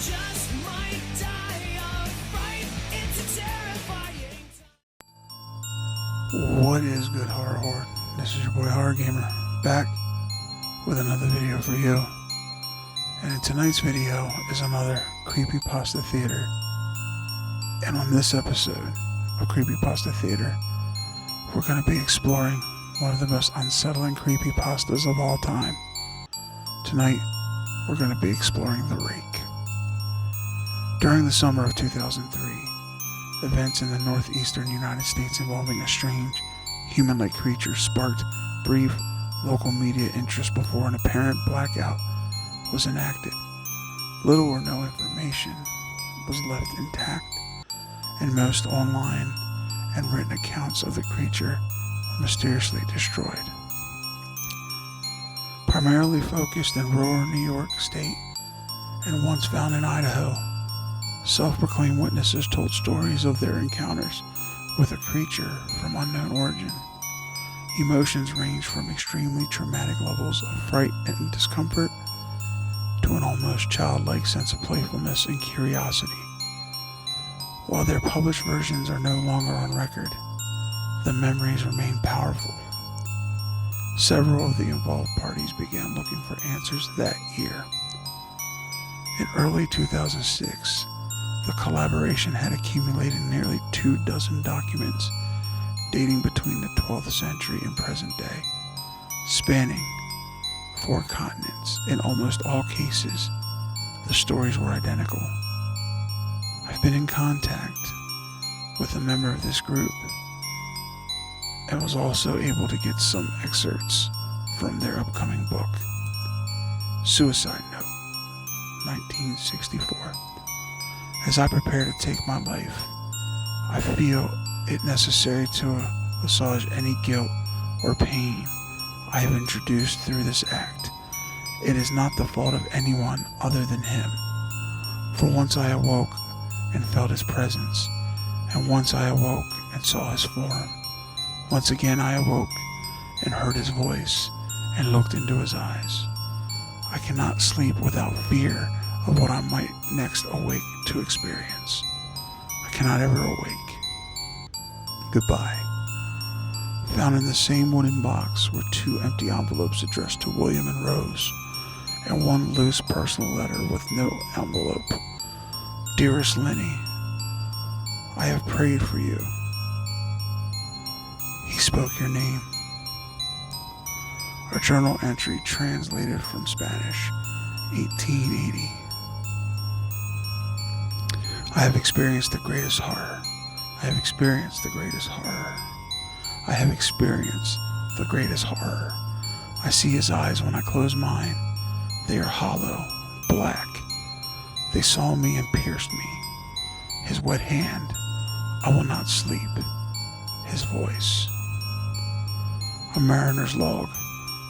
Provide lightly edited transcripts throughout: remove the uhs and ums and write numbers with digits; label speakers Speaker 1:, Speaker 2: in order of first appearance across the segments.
Speaker 1: just might die of fright. It's a terrifying time.
Speaker 2: What is good, Horror Horde? This is your boy Horror Gamer, back with another video for you. And in tonight's video is another Creepypasta Theater. And on this episode of Creepypasta Theater, we're going to be exploring one of the most unsettling creepypastas of all time. Tonight, we're going to be exploring the Rake. During the summer of 2003, events in the northeastern United States involving a strange, human-like creature sparked brief local media interest before an apparent blackout was enacted. Little or no information was left intact, and most online and written accounts of the creature were mysteriously destroyed. Primarily focused in rural New York State and once found in Idaho, self-proclaimed witnesses told stories of their encounters with a creature from unknown origin. Emotions ranged from extremely traumatic levels of fright and discomfort to an almost childlike sense of playfulness and curiosity. While their published versions are no longer on record, the memories remain powerful. Several of the involved parties began looking for answers that year. In early 2006, the collaboration had accumulated nearly 24 documents dating between the 12th century and present day, spanning 4 continents. In almost all cases, the stories were identical. I've been in contact with a member of this group and was also able to get some excerpts from their upcoming book, Suicide Note, 1964. As I prepare to take my life, I feel it necessary to assuage any guilt or pain I have introduced through this act. It is not the fault of anyone other than him. For once I awoke and felt his presence, and once I awoke and saw his form. Once again I awoke and heard his voice and looked into his eyes. I cannot sleep without fear of what I might next awake to experience. I cannot ever awake. Goodbye. Found in the same wooden box were 2 empty envelopes addressed to William and Rose, and 1 loose personal letter with no envelope. Dearest Lenny, I have prayed for you. He spoke your name. A journal entry translated from Spanish, 1880. I have experienced the greatest horror. I have experienced the greatest horror. I have experienced the greatest horror. I see his eyes when I close mine. They are hollow, black. They saw me and pierced me. His wet hand, I will not sleep. His voice. A mariner's log,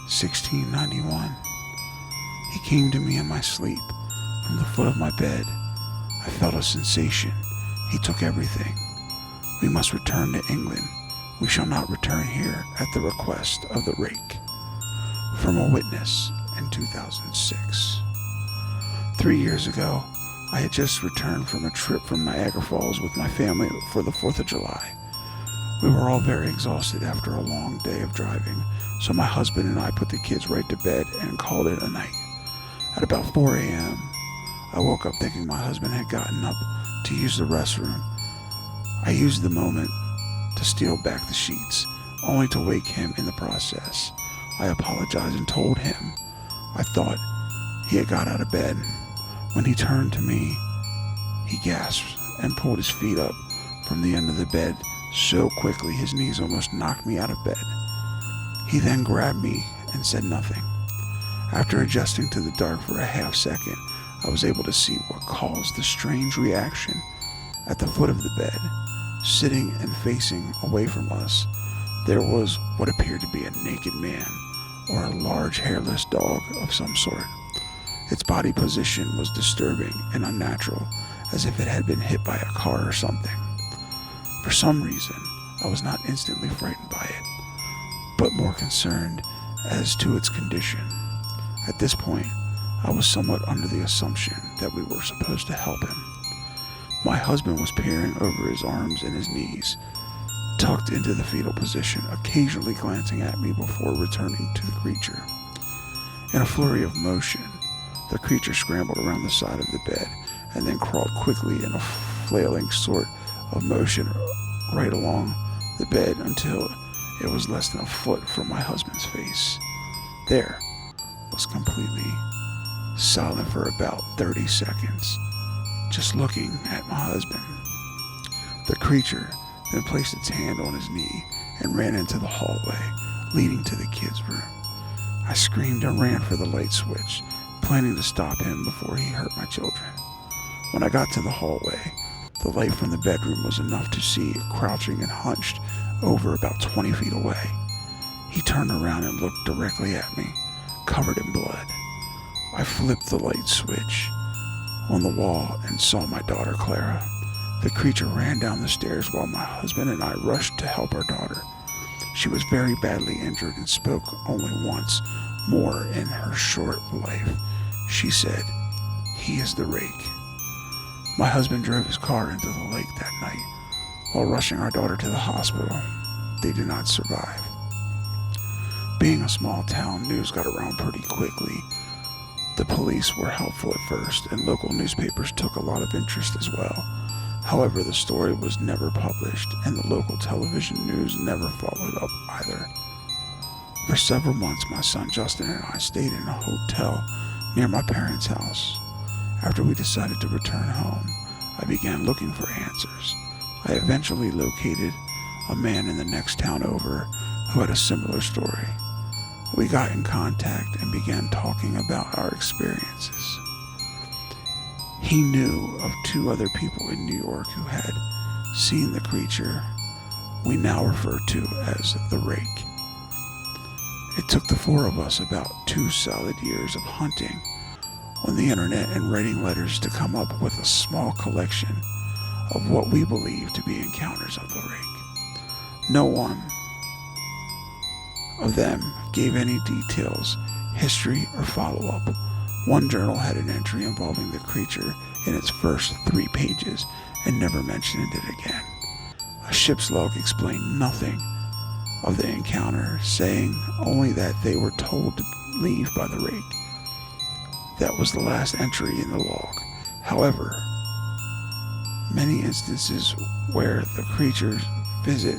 Speaker 2: 1691. He came to me in my sleep. From the foot of my bed, I felt a sensation. He took everything. We must return to England. We shall not return here at the request of the Rake. From a witness in 2006. 3 years ago, I had just returned from a trip from Niagara Falls with my family for the 4th of July. We were all very exhausted after a long day of driving, so my husband and I put the kids right to bed and called it a night. At about 4 a.m., I woke up thinking my husband had gotten up to use the restroom. I used the moment to steal back the sheets, only to wake him in the process. I apologized and told him I thought he had got out of bed. When he turned to me, he gasped and pulled his feet up from the end of the bed so quickly his knees almost knocked me out of bed. He then grabbed me and said nothing. After adjusting to the dark for a half second, I was able to see what caused the strange reaction. At the foot of the bed, sitting and facing away from us, there was what appeared to be a naked man or a large hairless dog of some sort. Its body position was disturbing and unnatural, as if it had been hit by a car or something. For some reason, I was not instantly frightened by it, but more concerned as to its condition. At this point, I was somewhat under the assumption that we were supposed to help him. My husband was peering over his arms and his knees, tucked into the fetal position, occasionally glancing at me before returning to the creature. In a flurry of motion, the creature scrambled around the side of the bed and then crawled quickly in a flailing sort of motion right along the bed until it was less than a foot from my husband's face. There was completely silent for about 30 seconds, just looking at my husband. The creature then placed its hand on his knee and ran into the hallway leading to the kids' room. I screamed and ran for the light switch, planning to stop him before he hurt my children. When I got to the hallway, the light from the bedroom was enough to see it crouching and hunched over about 20 feet away. He turned around and looked directly at me, covered in blood. I flipped the light switch on the wall and saw my daughter Clara. The creature ran down the stairs while my husband and I rushed to help our daughter. She was very badly injured and spoke only once more in her short life. She said, "He is the Rake." My husband drove his car into the lake that night while rushing our daughter to the hospital. They did not survive. Being a small town, news got around pretty quickly. The police were helpful at first, and local newspapers took a lot of interest as well. However, the story was never published, and the local television news never followed up either. For several months, my son Justin and I stayed in a hotel near my parents' house. After we decided to return home, I began looking for answers. I eventually located a man in the next town over who had a similar story. We got in contact and began talking about our experiences. He knew of 2 other people in New York who had seen the creature we now refer to as the Rake. It took the 4 of us about 2 solid years of hunting on the internet and writing letters to come up with a small collection of what we believe to be encounters of the Rake. No one of them gave any details, history, or follow-up. One journal had an entry involving the creature in its first 3 pages and never mentioned it again. A ship's log explained nothing of the encounter, saying only that they were told to leave by the Rake. That was the last entry in the log. However, many instances where the creature's visit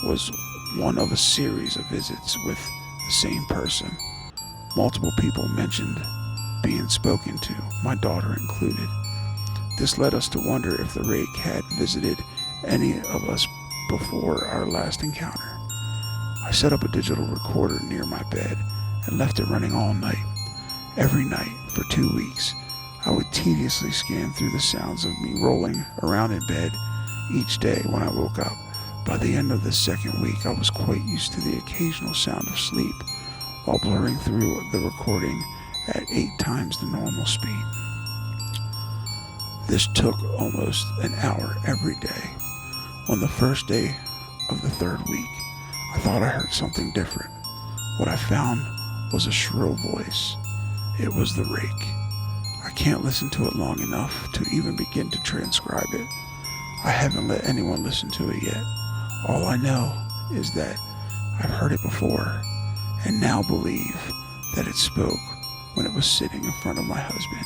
Speaker 2: was one of a series of visits with the same person. Multiple people mentioned being spoken to, my daughter included. This led us to wonder if the Rake had visited any of us before our last encounter. I set up a digital recorder near my bed and left it running all night. Every night for 2 weeks, I would tediously scan through the sounds of me rolling around in bed each day when I woke up. By the end of the 2nd week, I was quite used to the occasional sound of sleep while blurring through the recording at 8 times the normal speed. This took almost an hour every day. On the first day of the 3rd week, I thought I heard something different. What I found was a shrill voice. It was the Rake. I can't listen to it long enough to even begin to transcribe it. I haven't let anyone listen to it yet. All I know is that I've heard it before and now believe that it spoke when it was sitting in front of my husband.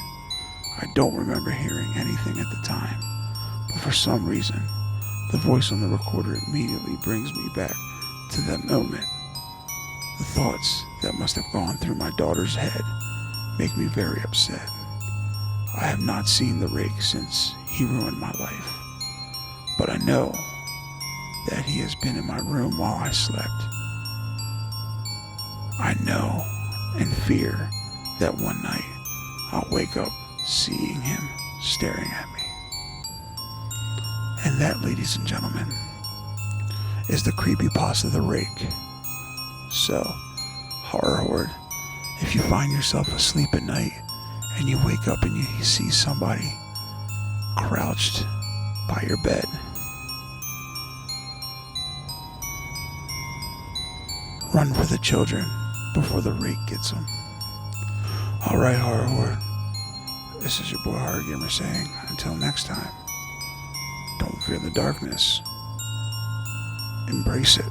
Speaker 2: I don't remember hearing anything at the time, but for some reason, the voice on the recorder immediately brings me back to that moment. The thoughts that must have gone through my daughter's head make me very upset. I have not seen the Rake since he ruined my life, but I know that he has been in my room while I slept. I know and fear that one night I'll wake up seeing him staring at me. And that, ladies and gentlemen, is the Creepypasta The Rake. So, horror horde, if you find yourself asleep at night and you wake up and you see somebody crouched by your bed, run for the children before the Rake gets them. Alright, Horror Horde. This is your boy Horror Gamer saying, until next time, don't fear the darkness. Embrace it.